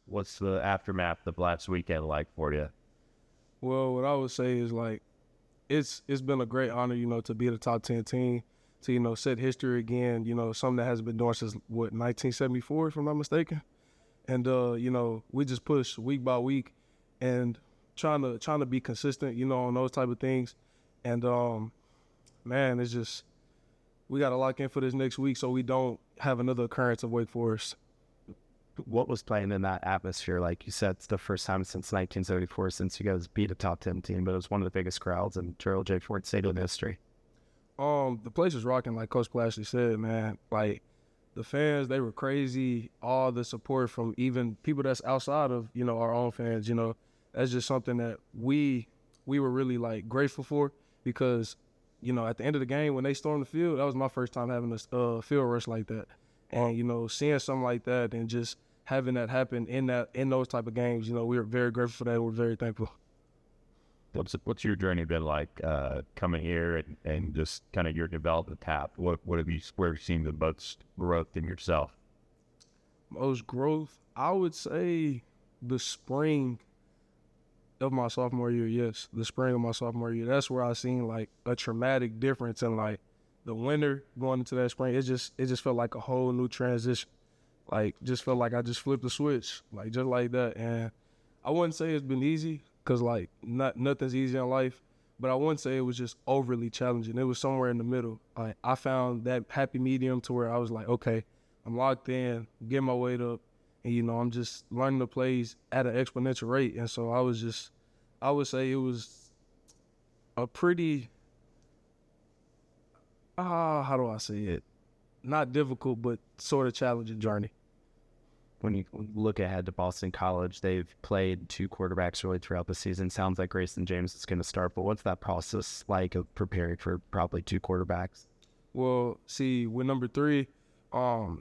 What's the aftermath of last weekend like for you? Well, what I would say is like it's been a great honor, to be the top 10 team, to set history again. Something that hasn't been done since 1974, if I'm not mistaken. And we just push week by week, and trying to be consistent, on those type of things. And man, it's just we got to lock in for this next week so we don't have another occurrence of Wake Forest. What was playing in that atmosphere? Like you said, it's the first time since 1974 since you guys beat a top 10 team, but it was one of the biggest crowds in Gerald J. Ford Stadium history. The place was rocking, like Coach Plashley said, man. Like the fans, they were crazy. All the support from even people that's outside of our own fans. That's just something that we were really like grateful for, because at the end of the game when they stormed the field, that was my first time having a field rush like that, and seeing something like that and just having that happen in those type of games, we are very grateful for that. We're very thankful. What's your journey been like coming here and just kind of your development path? Where have you seen the most growth in yourself? Most growth, I would say the spring of my sophomore year. Yes, the spring of my sophomore year. That's where I seen like a traumatic difference in like the winter going into that spring. It just felt like a whole new transition. Like just felt like I just flipped the switch, like just like that. And I wouldn't say it's been easy, because like nothing's easy in life, but I wouldn't say it was just overly challenging. It was somewhere in the middle. Like I found that happy medium to where I was like, okay, I'm locked in, getting my weight up, and I'm just learning the plays at an exponential rate. And so I would say it was a pretty, how do I say it? Not difficult, but sort of challenging journey. When you look ahead to Boston College, they've played two quarterbacks really throughout the season. Sounds like Grayson James is going to start, but what's that process like of preparing for probably two quarterbacks? Well, see, with number 3,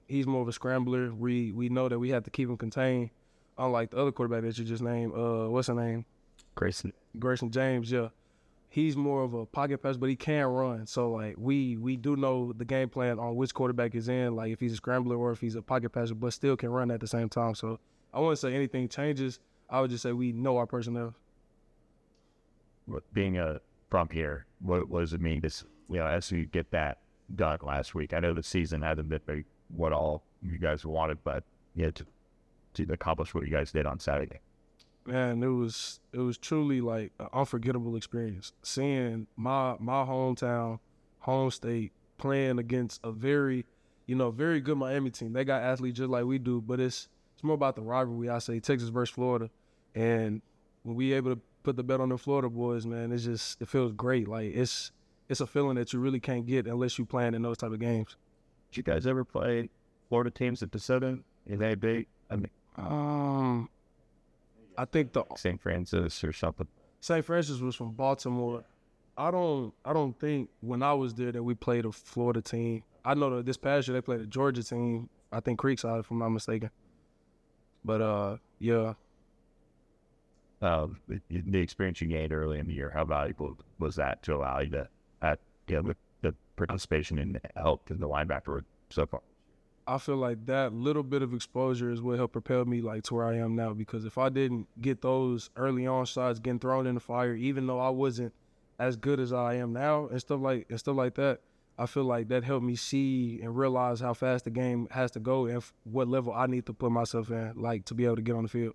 he's more of a scrambler. We know that we have to keep him contained, unlike the other quarterback that you just named. What's his name? Grayson James. Yeah, he's more of a pocket passer, but he can run. So like we do know the game plan on which quarterback is in, like if he's a scrambler or if he's a pocket passer, but still can run at the same time. So I wouldn't say anything changes. I would just say we know our personnel. Being from here, what does it mean as you get that done last week? I know the season hasn't been what all you guys wanted, but to accomplish what you guys did on Saturday. Man, it was truly like an unforgettable experience. Seeing my hometown, home state, playing against a very good Miami team. They got athletes just like we do, but it's more about the rivalry. I say Texas versus Florida, and when we able to put the bet on the Florida boys, man, it feels great. Like it's a feeling that you really can't get unless you playing in those type of games. Did you guys ever play Florida teams at DeSoto? Is that big? I mean, I think the St. Francis or something. St. Francis was from Baltimore. I don't think when I was there that we played a Florida team. I know that this past year they played a Georgia team. I think Creekside, if I'm not mistaken. But yeah. The experience you gained early in the year, how valuable was that to allow you to the participation and help in the linebacker so far? I feel like that little bit of exposure is what helped propel me like to where I am now, because if I didn't get those early on shots getting thrown in the fire, even though I wasn't as good as I am now and stuff like that, I feel like that helped me see and realize how fast the game has to go and what level I need to put myself in, like to be able to get on the field.